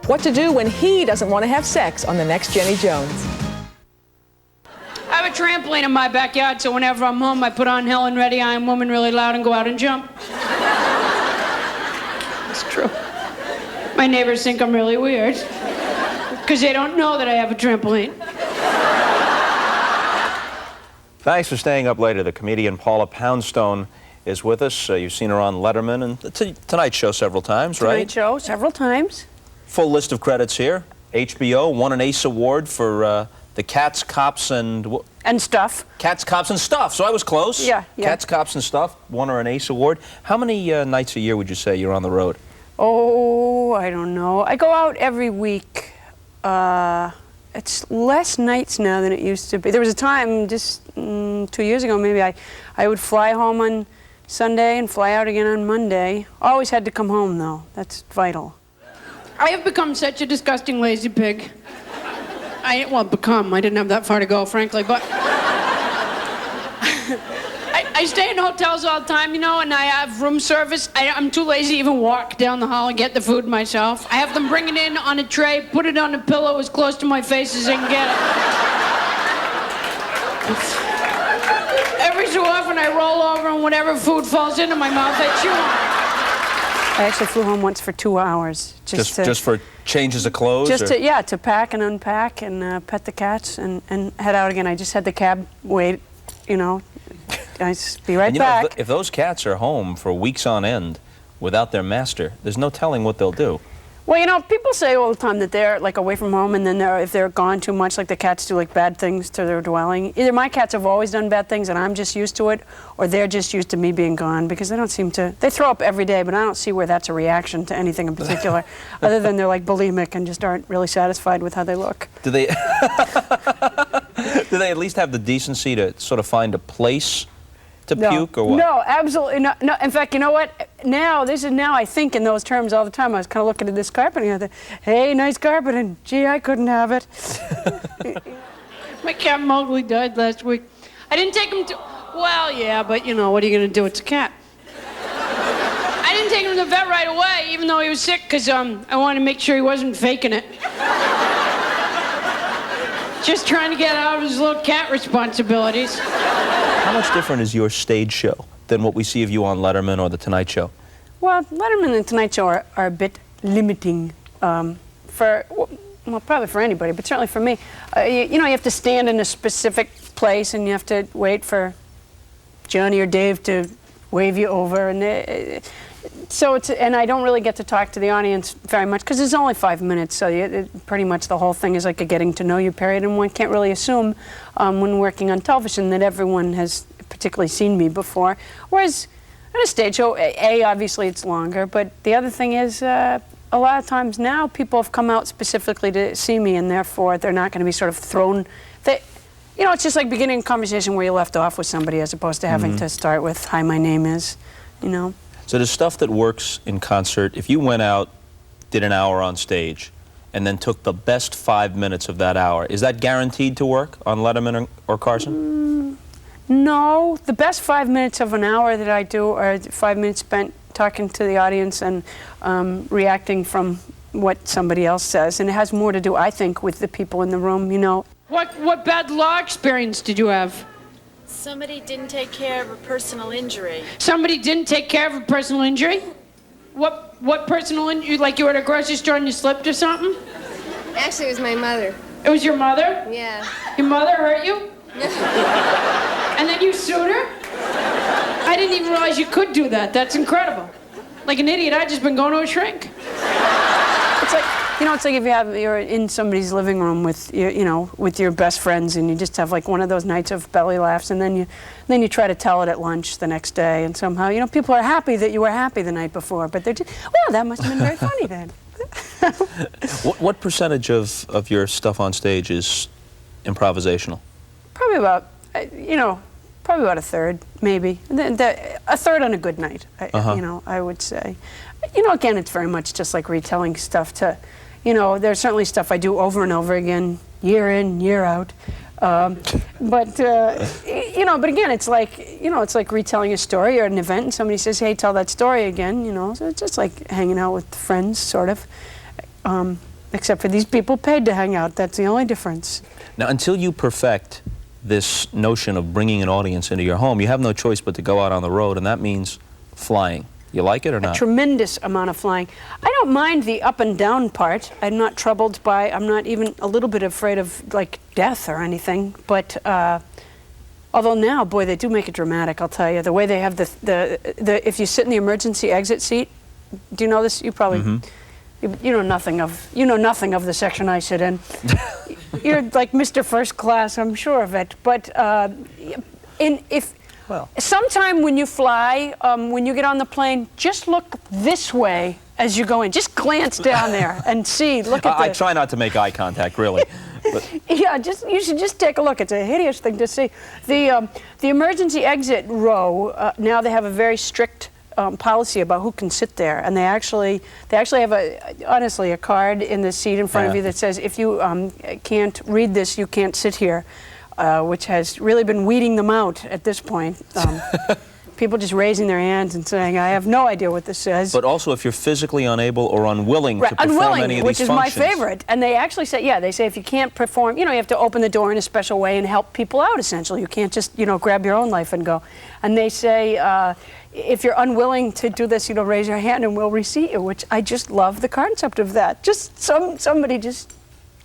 What to do when he doesn't want to have sex on the next Jenny Jones. I have a trampoline in my backyard, so whenever I'm home, I put on Helen Reddy, I Am Woman really loud and go out and jump. It's true. My neighbors think I'm really weird, because they don't know that I have a trampoline. Thanks for staying up later. The comedian Paula Poundstone is with us. You've seen her on Letterman and the Tonight Show several times, right? Tonight Show, several times. Full list of credits here. HBO won an Ace Award for the Cats, Cops, and Stuff. Cats, Cops, and Stuff. So I was close. Yeah. Cats, Cops, and Stuff won her an Ace Award. How many nights a year would you say you're on the road? Oh, I don't know. I go out every week. It's less nights now than it used to be. There was a time, just 2 years ago maybe, I would fly home on Sunday and fly out again on Monday. Always had to come home, though. That's vital. I have become such a disgusting lazy pig. I didn't have that far to go, frankly, but I stay in hotels all the time, you know, and I have room service. I'm too lazy to even walk down the hall and get the food myself. I have them bring it in on a tray, put it on a pillow as close to my face as I can get it. Every so often I roll over and whatever food falls into my mouth, I chew on. I actually flew home once for 2 hours. Just for changes of clothes? To pack and unpack and pet the cats and head out again. I just had the cab wait, you know. I'd be right back. If those cats are home for weeks on end without their master, there's no telling what they'll do. Well, you know, people say all the time that they're like away from home, and then if they're gone too much, like the cats do like bad things to their dwelling. Either my cats have always done bad things and I'm just used to it, or they're just used to me being gone, because they don't seem to. They throw up every day, but I don't see where that's a reaction to anything in particular, other than they're like bulimic and just aren't really satisfied with how they look. Do they? Do they at least have the decency to sort of find a place to puke, or what? No, absolutely not. No, in fact, you know what? Now I think in those terms all the time. I was kind of looking at this carpeting and I thought, hey, nice carpet, and gee, I couldn't have it. My cat Mowgli died last week. I didn't take him to, well, yeah, but you know, what are you going to do? It's a cat. I didn't take him to the vet right away, even though he was sick, because I wanted to make sure he wasn't faking it. Just trying to get out of his little cat responsibilities. How much different is your stage show than what we see of you on Letterman or The Tonight Show? Well, Letterman and The Tonight Show are a bit limiting well, probably for anybody, but certainly for me. You know, you have to stand in a specific place and you have to wait for Johnny or Dave to wave you over, and and I don't really get to talk to the audience very much because it's only 5 minutes, so pretty much the whole thing is like a getting to know you period, and one can't really assume when working on television that everyone has particularly seen me before. Whereas at a stage show, obviously it's longer, but the other thing is a lot of times now people have come out specifically to see me, and therefore they're not going to be sort of thrown. You know, it's just like beginning a conversation where you left off with somebody as opposed to having to start with, hi, my name is, you know. So there's stuff that works in concert. If you went out, did an hour on stage, and then took the best 5 minutes of that hour, is that guaranteed to work on Letterman or Carson? No. The best 5 minutes of an hour that I do are 5 minutes spent talking to the audience and reacting from what somebody else says. And it has more to do, I think, with the people in the room, you know. What bad law experience did you have? Somebody didn't take care of a personal injury. Somebody didn't take care of a personal injury? What personal injury? Like you were at a grocery store and you slipped or something? Actually, it was my mother. It was your mother? Yeah. Your mother hurt you? And then you sued her? I didn't even realize you could do that. That's incredible. Like an idiot, I'd just been going to a shrink. It's like, you know, it's like if you're in somebody's living room with with your best friends, and you just have like one of those nights of belly laughs, and then you try to tell it at lunch the next day, and somehow, you know, people are happy that you were happy the night before, but they're just, well, that must have been very funny then. What percentage of your stuff on stage is improvisational? Probably about, probably about a third, maybe. A third on a good night, you know, I would say. You know, again, it's very much just like retelling stuff to, you know, there's certainly stuff I do over and over again, year in, year out. But again, it's like, you know, it's like retelling a story or an event, and somebody says, hey, tell that story again, you know. So it's just like hanging out with friends, sort of. Except for these people paid to hang out. That's the only difference. Now, until you perfect this notion of bringing an audience into your home, you have no choice but to go out on the road, and that means flying. You like it or not? A tremendous amount of flying. I don't mind the up and down part. I'm not troubled by, I'm not even a little bit afraid of, like, death or anything. But, although now, boy, they do make it dramatic, I'll tell you. The way they have if you sit in the emergency exit seat, do you know this? You probably, you know nothing of the section I sit in. You're like Mr. First Class, I'm sure of it. But sometime when you fly, when you get on the plane, just look this way as you go in. Just glance down there and see. Look at I try not to make eye contact, really. But. Yeah, you should just take a look. It's a hideous thing to see. The emergency exit row, now they have a very strict policy about who can sit there, and they actually have honestly a card in the seat in front of you that says if you can't read this, you can't sit here, which has really been weeding them out at this point. People just raising their hands and saying, I have no idea what this says. But also if you're physically unable or unwilling to perform any of these which is functions. my favorite. And they actually say, they say if you can't perform, you have to open the door in a special way and help people out, essentially. You can't just, grab your own life and go. And they say, if you're unwilling to do this, raise your hand and we'll reseat you, which I just love the concept of that. Just somebody just,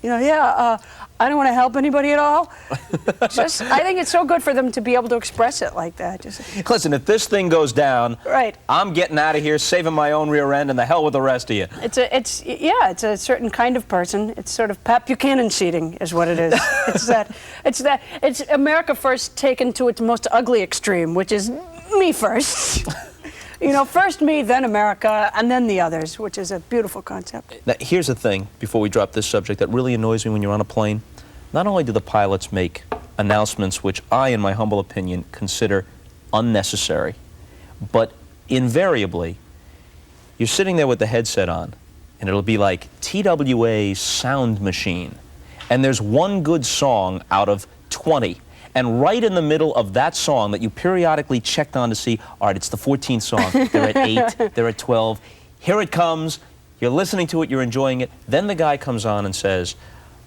I don't want to help anybody at all. I think it's so good for them to be able to express it like that. Listen, if this thing goes down, right, I'm getting out of here, saving my own rear end, and the hell with the rest of you. It's a certain kind of person. It's sort of Pat Buchanan seating is what it is. It's America first taken to its most ugly extreme, which is me first. First me, then America, and then the others, which is a beautiful concept. Now, here's the thing, before we drop this subject, that really annoys me when you're on a plane. Not only do the pilots make announcements which I, in my humble opinion, consider unnecessary, but invariably, you're sitting there with the headset on, and it'll be like TWA's sound machine, and there's one good song out of 20. And right in the middle of that song that you periodically checked on to see, all right, it's the 14th song, they're at 8, they're at 12, here it comes, you're listening to it, you're enjoying it, then the guy comes on and says,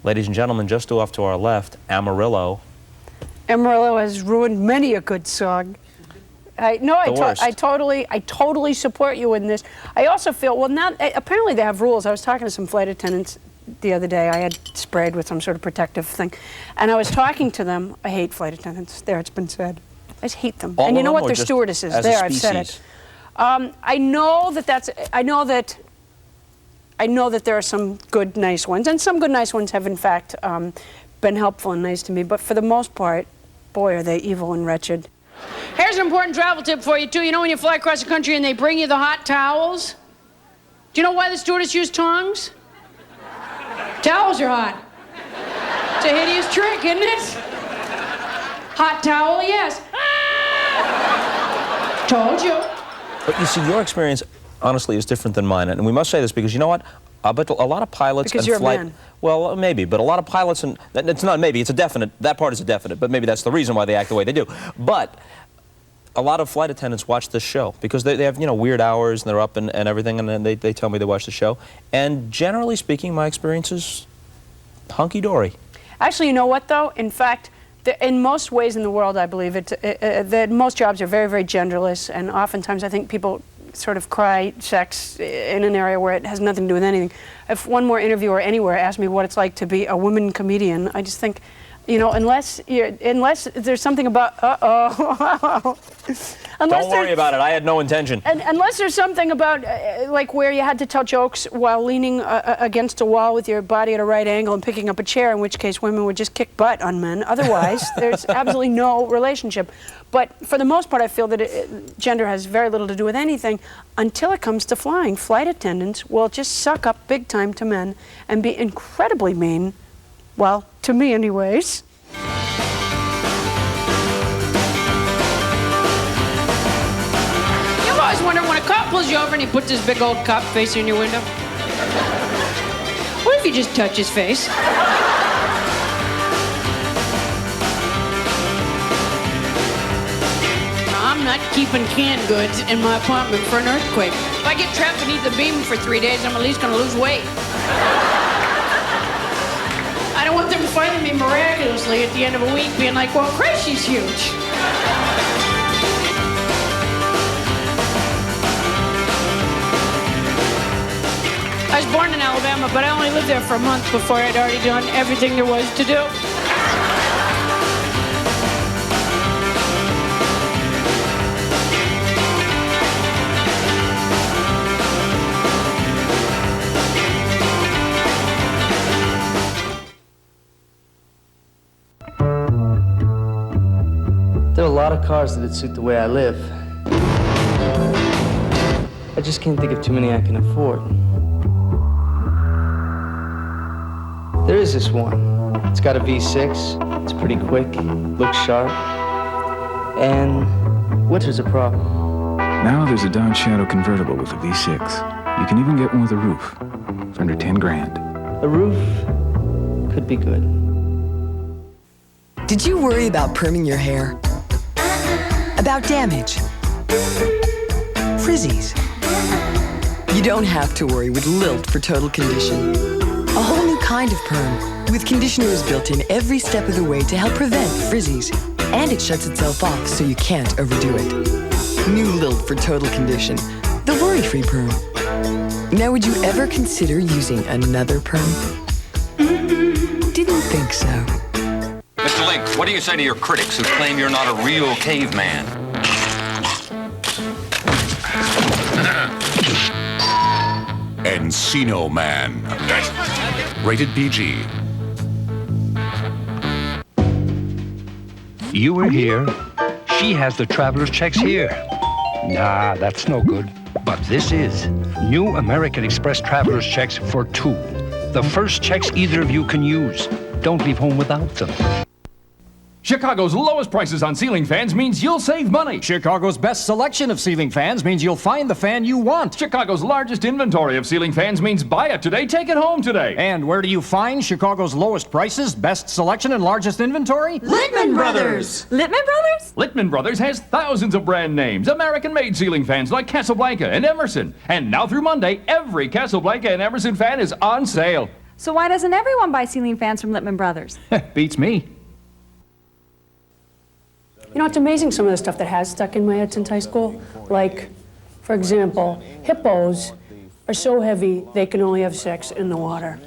ladies and gentlemen, just off to our left, Amarillo. Amarillo has ruined many a good song. I totally support you in this. I also feel, well, now, apparently they have rules. I was talking to some flight attendants the other day. I had sprayed with some sort of protective thing. And I was talking to them. I hate flight attendants. There, it's been said. I just hate them. And you know what? They're stewardesses. There, I've said it. I know that there are some good, nice ones. And some good, nice ones have, in fact, been helpful and nice to me. But for the most part, boy, are they evil and wretched. Here's an important travel tip for you, too. You know when you fly across the country and they bring you the hot towels? Do you know why the stewardess use tongs? Towels are hot. It's a hideous trick, isn't it? Hot towel, yes. Told you. But you see, your experience, honestly, is different than mine. And we must say this because, you know what? But a lot of pilots because and you're flight... a man. Well, maybe. But a lot of pilots, and it's not maybe, it's a definite. That part is a definite. But maybe that's the reason why they act the way they do. But a lot of flight attendants watch this show because they have, weird hours and they're up and everything. And then they tell me they watch the show. And generally speaking, my experience is hunky-dory. Actually, you know what, though? In fact, in most ways in the world, I believe, that most jobs are very, very genderless. And oftentimes, I think people sort of cry sex in an area where it has nothing to do with anything. If one more interviewer anywhere asked me what it's like to be a woman comedian, I just think, unless there's something about, Don't worry about it. I had no intention. And unless there's something about, like where you had to tell jokes while leaning against a wall with your body at a right angle and picking up a chair, in which case women would just kick butt on men. Otherwise, there's absolutely no relationship. But for the most part, I feel that gender has very little to do with anything until it comes to flying. Flight attendants will just suck up big time to men and be incredibly mean. Well, to me anyways. You've always wondered when a cop pulls you over and he puts his big old cop face in your window. What if you just touch his face? I'm not keeping canned goods in my apartment for an earthquake. If I get trapped beneath the beam for 3 days, I'm at least going to lose weight. finding me miraculously at the end of a week being like, well, Gracie's huge. I was born in Alabama, but I only lived there for a month before I'd already done everything there was to do. There are a lot of cars that'd suit the way I live. I just can't think of too many I can afford. There is this one. It's got a V6. It's pretty quick, looks sharp, and winter's a problem. Now there's a Dodge Shadow convertible with a V6. You can even get one with a roof for under 10 grand. A roof could be good. Did you worry about perming your hair? About damage? Frizzies? You don't have to worry with Lilt for total condition. A whole new kind of perm, with conditioners built in every step of the way to help prevent frizzies. And it shuts itself off so you can't overdo it. New Lilt for total condition, the worry-free perm. Now, would you ever consider using another perm? Didn't think so. Mr. Link, what do you say to your critics who claim you're not a real caveman? Encino Man. Rated PG. You were here. She has the traveler's checks here. Nah, that's no good. But this is. New American Express traveler's checks for 2. The first checks either of you can use. Don't leave home without them. Chicago's lowest prices on ceiling fans means you'll save money. Chicago's best selection of ceiling fans means you'll find the fan you want. Chicago's largest inventory of ceiling fans means buy it today, take it home today. And where do you find Chicago's lowest prices, best selection, and largest inventory? Littman Brothers. Littman Brothers? Littman Brothers has thousands of brand names, American-made ceiling fans like Casablanca and Emerson. And now through Monday, every Casablanca and Emerson fan is on sale. So why doesn't everyone buy ceiling fans from Littman Brothers? Beats me. You know, it's amazing some of the stuff that has stuck in my head since high school. Like, for example, hippos are so heavy they can only have sex in the water.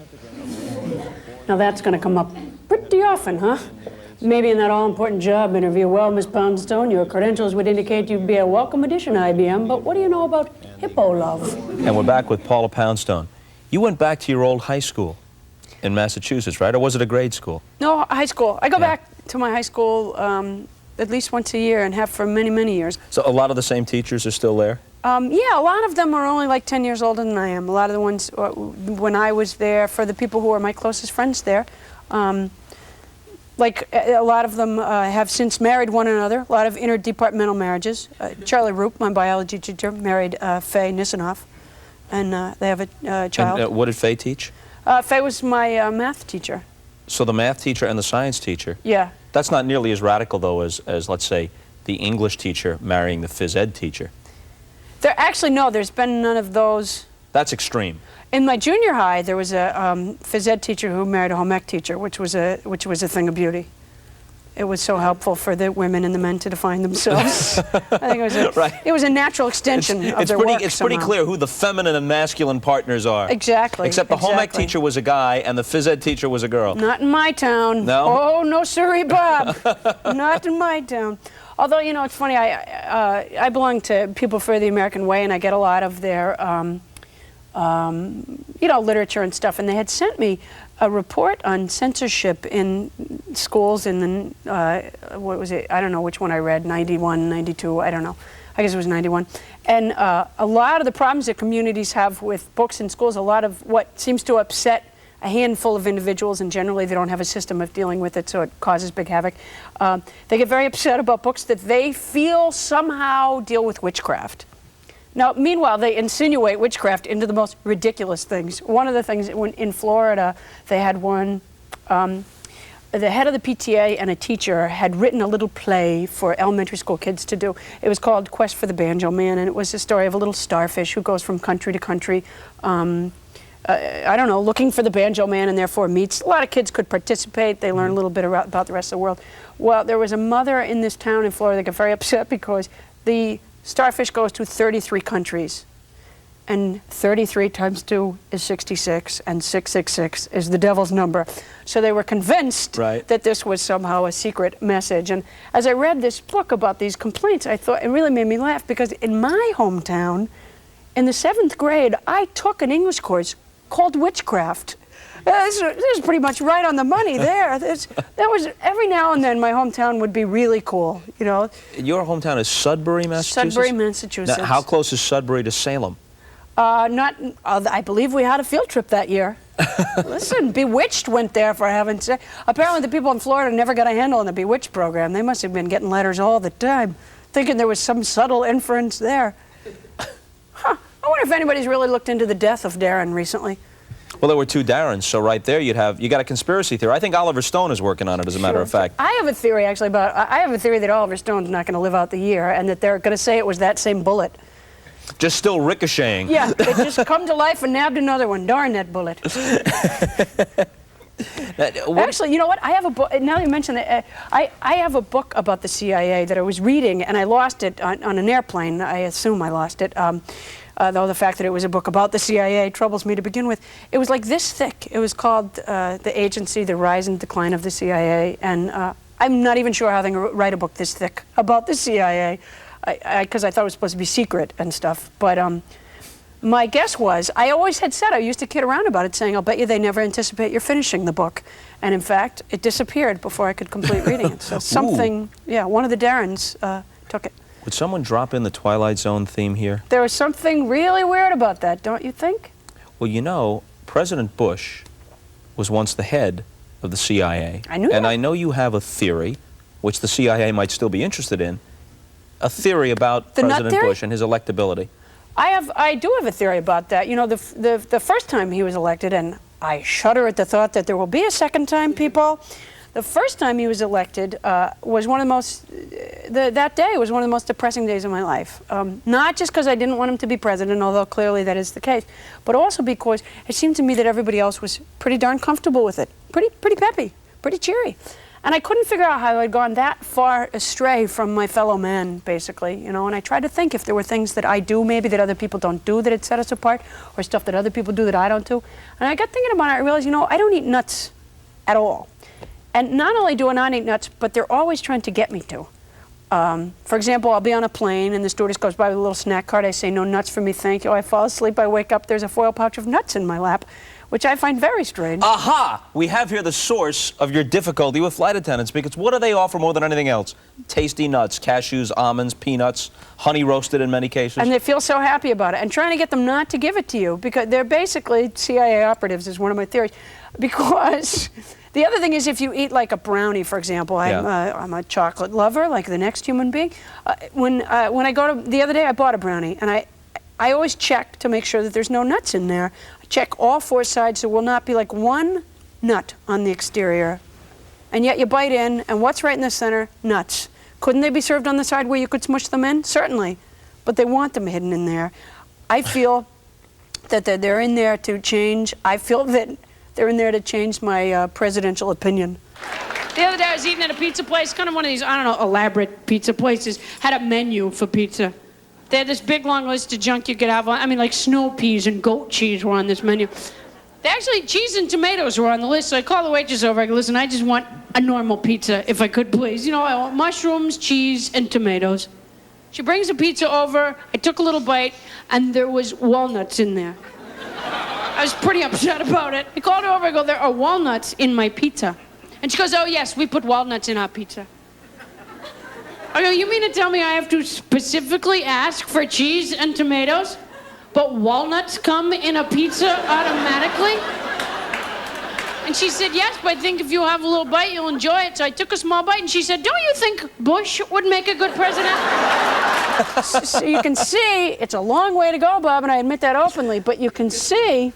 Now that's going to come up pretty often, huh? Maybe in that all-important job interview. Well, Miss Poundstone, your credentials would indicate you'd be a welcome addition to IBM, but what do you know about hippo love? And we're back with Paula Poundstone. You went back to your old high school in Massachusetts, right? Or was it a grade school? No, high school. I go back to my high school at least once a year and have for many, many years. So a lot of the same teachers are still there? Yeah, a lot of them are only like 10 years older than I am. A lot of the ones, when I was there, for the people who are my closest friends there, like a lot of them have since married one another, a lot of interdepartmental marriages. Charlie Roop, my biology teacher, married Faye Nisanoff, and they have a child. And what did Faye teach? Faye was my math teacher. So the math teacher and the science teacher? Yeah. That's not nearly as radical, though, as let's say, the English teacher marrying the phys ed teacher. There actually, no, there's been none of those. That's extreme. In my junior high, there was a phys ed teacher who married a home ec teacher, which was a thing of beauty. It was so helpful for the women and the men to define themselves. I think it was a natural extension of their work. It's pretty clear who the feminine and masculine partners are. Exactly. Except the home ec teacher was a guy and the phys ed teacher was a girl. Not in my town. No? Oh, no, sirree, Bob. Not in my town. Although, you know, it's funny, I belong to People for the American Way, and I get a lot of their, you know, literature and stuff, and they had sent me a report on censorship in schools in the, what was it, I don't know which one I read, 91, 92, I don't know. I guess it was 91. And a lot of the problems that communities have with books in schools, a lot of what seems to upset a handful of individuals, and generally they don't have a system of dealing with it, so it causes big havoc. They get very upset about books that they feel somehow deal with witchcraft. Now, meanwhile, they insinuate witchcraft into the most ridiculous things. One of the things, in Florida, they had one, the head of the PTA and a teacher had written a little play for elementary school kids to do. It was called Quest for the Banjo Man, and it was the story of a little starfish who goes from country to country, I don't know, looking for the banjo man and therefore meets. A lot of kids could participate. They learn a little bit about the rest of the world. Well, there was a mother in this town in Florida that got very upset because the starfish goes to 33 countries. And 33 times 2 is 66, and 666 is the devil's number. So they were convinced that this was somehow a secret message. And as I read this book about these complaints, I thought it really made me laugh, because in my hometown, in the 7th grade, I took an English course called witchcraft. This is pretty much right on the money there. That was, every now and then my hometown would be really cool, you know. Your hometown is Sudbury, Massachusetts? Sudbury, Massachusetts. Now, how close is Sudbury to Salem? I believe we had a field trip that year. Listen, Bewitched went there, for heaven's sake. Apparently the people in Florida never got a handle on the Bewitched program. They must have been getting letters all the time, thinking there was some subtle inference there. Huh. I wonder if anybody's really looked into the death of Darren recently. Well, there were 2 Darrens, so right there you got a conspiracy theory. I think Oliver Stone is working on it, as a matter of fact. I have a theory, actually, I have a theory that Oliver Stone's not going to live out the year, and that they're going to say it was that same bullet. Just still ricocheting. Yeah, it just come to life and nabbed another one. Darn that bullet. Actually, you know what? I have a book, now you mention it, I have a book about the CIA that I was reading, and I lost it on an airplane. I assume I lost it. Though the fact that it was a book about the CIA troubles me to begin with. It was like this thick. It was called The Agency, The Rise and Decline of the CIA, and I'm not even sure how they can write a book this thick about the CIA, because I thought it was supposed to be secret and stuff. But my guess was, I always had said, I used to kid around about it, saying, I'll bet you they never anticipate you're finishing the book. And in fact, it disappeared before I could complete reading it. So something, yeah, one of the Darrens took it. Would someone drop in the Twilight Zone theme here? There was something really weird about that, don't you think? Well, you know, President Bush was once the head of the CIA. I knew that. And I know you have a theory, which the CIA might still be interested in, a theory about President Bush and his electability. I do have a theory about that. You know, the first time he was elected, and I shudder at the thought that there will be a second time, people. The first time he was elected was one of the most, that day was one of the most depressing days of my life. Not just because I didn't want him to be president, although clearly that is the case, but also because it seemed to me that everybody else was pretty darn comfortable with it. Pretty peppy, pretty cheery. And I couldn't figure out how I'd gone that far astray from my fellow man, basically, you know, and I tried to think if there were things that I do maybe that other people don't do that had set us apart, or stuff that other people do that I don't do. And I got thinking about it, I realized, you know, I don't eat nuts at all. And not only do I not eat nuts, but they're always trying to get me to. For example, I'll be on a plane and the stewardess goes by with a little snack cart. I say, no nuts for me, thank you. I fall asleep, I wake up, there's a foil pouch of nuts in my lap, which I find very strange. Aha! We have here the source of your difficulty with flight attendants, because what do they offer more than anything else? Tasty nuts, cashews, almonds, peanuts, honey roasted in many cases. And they feel so happy about it. And trying to get them not to give it to you, because they're basically CIA operatives, is one of my theories. Because the other thing is, if you eat like a brownie, for example, I'm a chocolate lover, like the next human being. When I go to, the other day I bought a brownie, and I always check to make sure that there's no nuts in there. I check all 4 sides, so there will not be like one nut on the exterior. And yet you bite in, and what's right in the center? Nuts. Couldn't they be served on the side where you could smush them in? Certainly. But they want them hidden in there. I feel that they're in there to change. I feel that they're in there to change my presidential opinion. The other day I was eating at a pizza place, kind of one of these, I don't know, elaborate pizza places, had a menu for pizza. They had this big long list of junk you could have on, I mean, like snow peas and goat cheese were on this menu. They actually, cheese and tomatoes were on the list, so I called the waitress over, I go, listen, I just want a normal pizza, if I could please. You know, I want mushrooms, cheese, and tomatoes. She brings the pizza over, I took a little bite, and there was walnuts in there. I was pretty upset about it. I called her over, I go, there are walnuts in my pizza. And she goes, oh yes, we put walnuts in our pizza. I go, you mean to tell me I have to specifically ask for cheese and tomatoes, but walnuts come in a pizza automatically? And she said, yes, but I think if you have a little bite, you'll enjoy it. So I took a small bite, and she said, don't you think Bush would make a good president? So you can see, it's a long way to go, Bob, and I admit that openly, but you can see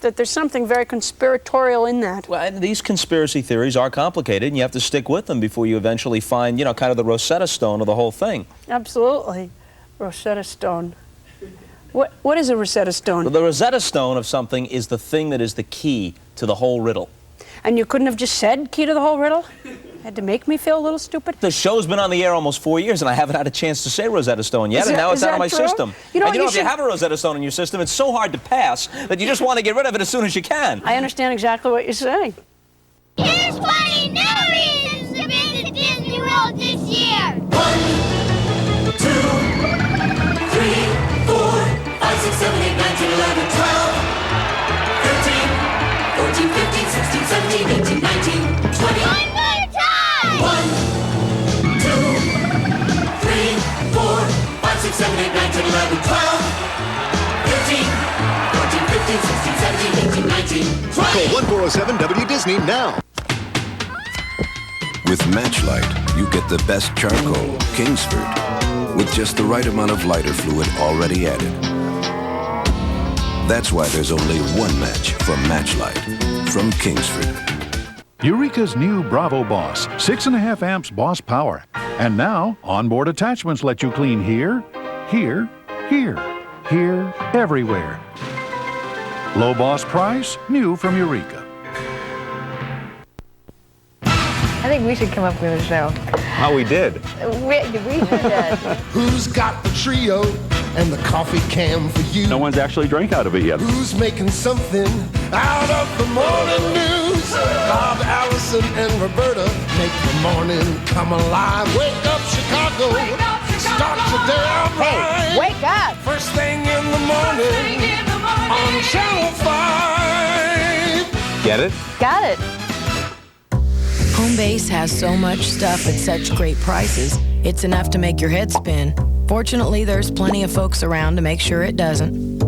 that there's something very conspiratorial in that. Well, and these conspiracy theories are complicated, and you have to stick with them before you eventually find, you know, kind of the Rosetta Stone of the whole thing. Absolutely. Rosetta Stone. What is a Rosetta Stone? Well, the Rosetta Stone of something is the thing that is the key to the whole riddle. And you couldn't have just said key to the whole riddle? Had to make me feel a little stupid? The show's been on the air almost 4 years, and I haven't had a chance to say Rosetta Stone yet, and now it's out of my system. You know, If you have a Rosetta Stone in your system, it's so hard to pass that you just want to get rid of it as soon as you can. I understand exactly what you're saying. Here's 20 new reasons to visit Disney World this year. 1, 2, 3, 4, 5, 6, 7, 8, 9, 10, 11, 12, 13, 14, 15, 16, 17, 18, 19, 20. One more time! 1, 2, 3, 4, 5, 6, 7, 8, 9, 10, 11, 12, 13, 14, 15, 16, 17, 18, 19, 20. Call 1407 W-Disney now. With Matchlight, you get the best charcoal, Kingsford, with just the right amount of lighter fluid already added. That's why there's only one match from Matchlight, from Kingsford. Eureka's new Bravo Boss, 6.5 amps Boss power. And now, onboard attachments let you clean here, here, here, here, everywhere. Low Boss price, new from Eureka. I think we should come up with a show. How we did. We did. Who's got the trio and the coffee can for you? No one's actually drank out of it yet. Who's making something out of the morning news? Bob, Allison, and Roberta make the morning come alive. Wake up, Chicago. Wake up, Chicago. Start your day out right. Hey, wake up. First thing in the morning on Channel 5. Get it? Got it. Home Base has so much stuff at such great prices, it's enough to make your head spin. Fortunately, there's plenty of folks around to make sure it doesn't.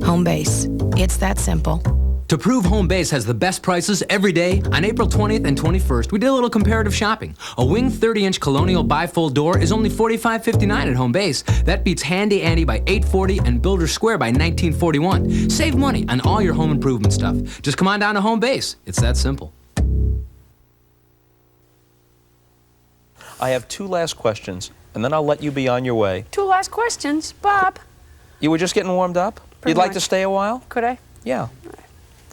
Home Base. It's that simple. To prove Home Base has the best prices every day, on April 20th and 21st, we did a little comparative shopping. A Wing 30-inch Colonial bifold door is only $45.59 at Home Base. That beats Handy Andy by $840 and Builder Square by $1941. Save money on all your home improvement stuff. Just come on down to Home Base. It's that simple. I have two last questions, and then I'll let you be on your way. Two last questions. Bob. You were just getting warmed up? You'd like to stay a while? Could I? Yeah.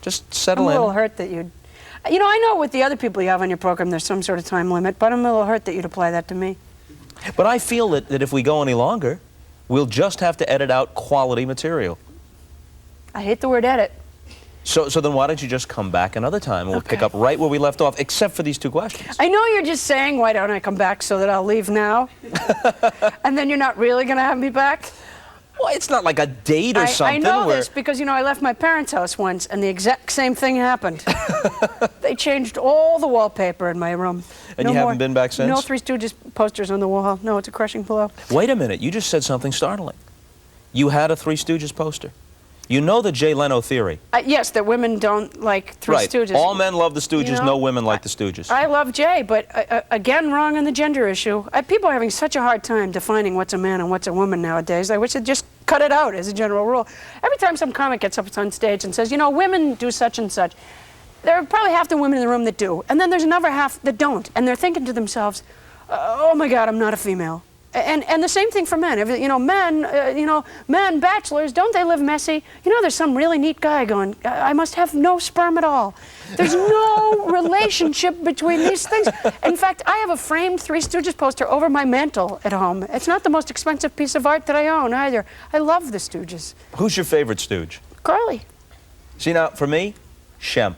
Just settle in. I'm a little hurt that you'd... You know, I know with the other people you have on your program there's some sort of time limit, but I'm a little hurt that you'd apply that to me. But I feel that if we go any longer, we'll just have to edit out quality material. I hate the word edit. So then why don't you just come back another time and we'll pick up right where we left off, except for these two questions. I know you're just saying, why don't I come back so that I'll leave now? And then you're not really going to have me back? Well, it's not like a date or something. I know this because, you know, I left my parents' house once and the exact same thing happened. They changed all the wallpaper in my room. And you haven't been back since? No Three Stooges posters on the wall. No, it's a crushing blow. Wait a minute. You just said something startling. You had a Three Stooges poster. You know the Jay Leno theory. Yes, that women don't like Three Stooges. All men love the Stooges, You know, no women like the Stooges. I love Jay, but again, wrong on the gender issue. People are having such a hard time defining what's a man and what's a woman nowadays. I wish they'd just cut it out as a general rule. Every time some comic gets up on stage and says, you know, women do such and such, there are probably half the women in the room that do, and then there's another half that don't, and they're thinking to themselves, oh my God, I'm not a female. And the same thing for men. You know, men, bachelors, don't they live messy? You know, there's some really neat guy going, I must have no sperm at all. There's no relationship between these things. In fact, I have a framed Three Stooges poster over my mantle at home. It's not the most expensive piece of art that I own either. I love the Stooges. Who's your favorite Stooge? Carly. See, now, for me, Shemp.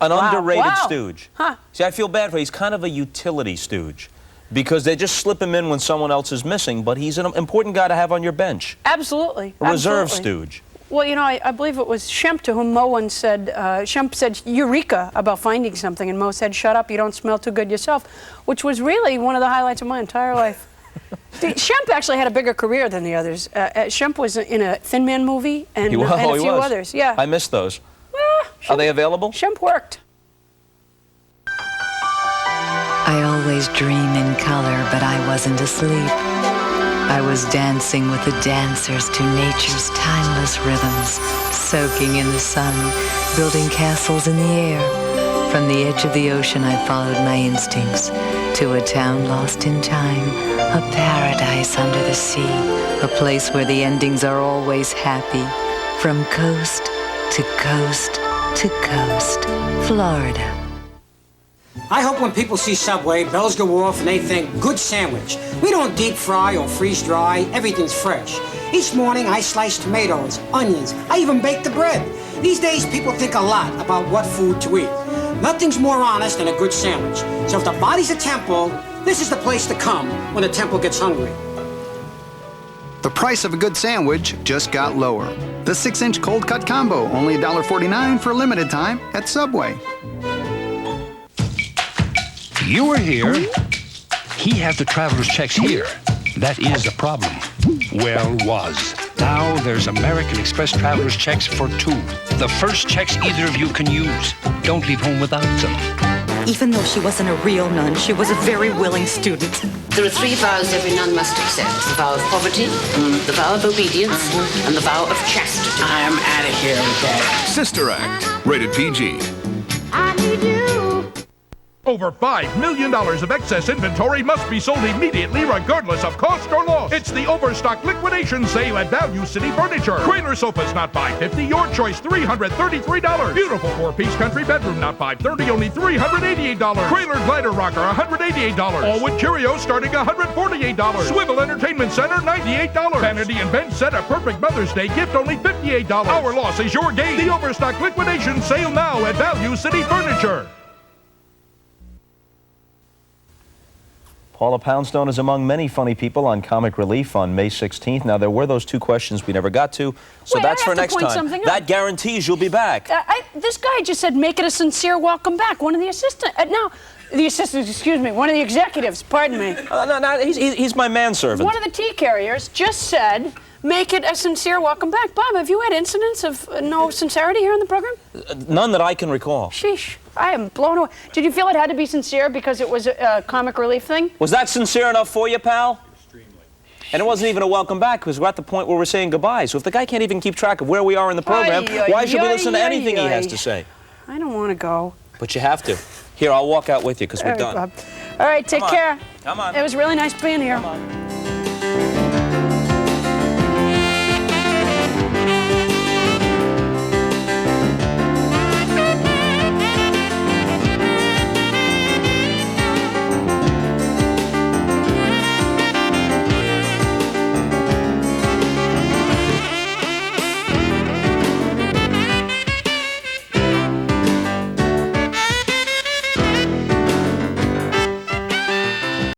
An underrated Stooge. Huh. See, I feel bad for him. He's kind of a utility Stooge. Because they just slip him in when someone else is missing, but he's an important guy to have on your bench. Absolutely. A reserve Absolutely. Stooge. Well, you know, I believe it was Shemp to whom Mo once said, Shemp said eureka about finding something, and Mo said, shut up, you don't smell too good yourself, which was really one of the highlights of my entire life. Shemp actually had a bigger career than the others. Shemp was in a Thin Man movie and a few others. Yeah. I missed those. Are they available? Shemp worked. I always dream in color, but I wasn't asleep. I was dancing with the dancers to nature's timeless rhythms, soaking in the sun, building castles in the air. From the edge of the ocean, I followed my instincts to a town lost in time, a paradise under the sea, a place where the endings are always happy. From coast to coast to coast, Florida. I hope when people see Subway, bells go off and they think, good sandwich. We don't deep fry or freeze dry, everything's fresh. Each morning I slice tomatoes, onions, I even bake the bread. These days people think a lot about what food to eat. Nothing's more honest than a good sandwich. So if the body's a temple, this is the place to come when the temple gets hungry. The price of a good sandwich just got lower. The 6-inch cold cut combo, only $1.49 for a limited time at Subway. You were here. He has the traveler's checks here. That is a problem. Well, was. Now there's American Express traveler's checks for 2. The first checks either of you can use. Don't leave home without them. Even though she wasn't a real nun, she was a very willing student. There are 3 vows every nun must accept. The vow of poverty, the vow of obedience, and the vow of chastity. I'm out of here with that. Sister Act, rated PG. I need you. Over $5 million of excess inventory must be sold immediately regardless of cost or loss. It's the Overstock Liquidation Sale at Value City Furniture. Trailer sofas not $550, your choice $333. Beautiful 4-piece country bedroom not $530, only $388. Trailer glider rocker $188. All wood curios starting $148. Swivel Entertainment Center $98. Vanity and bench set a perfect Mother's Day gift only $58. Our loss is your gain. The Overstock Liquidation Sale now at Value City Furniture. Paula Poundstone is among many funny people on Comic Relief on May 16th. Now, there were those 2 questions we never got to, so Wait, that's for next time. That guarantees you'll be back. This guy just said, make it a sincere welcome back. One of the assistants, one of the executives, pardon me. No, he's my manservant. One of the tea carriers just said, make it a sincere welcome back. Bob, have you had incidents of no sincerity here in the program? None that I can recall. Sheesh, I am blown away. Did you feel it had to be sincere because it was a comic relief thing? Was that sincere enough for you, pal? Extremely. And it wasn't even a welcome back because we're at the point where we're saying goodbye. So if the guy can't even keep track of where we are in the program, why should we listen to anything he has to say? I don't want to go. But you have to. Here, I'll walk out with you because we're done. Bob. All right, take care. Come on. It was really nice being here.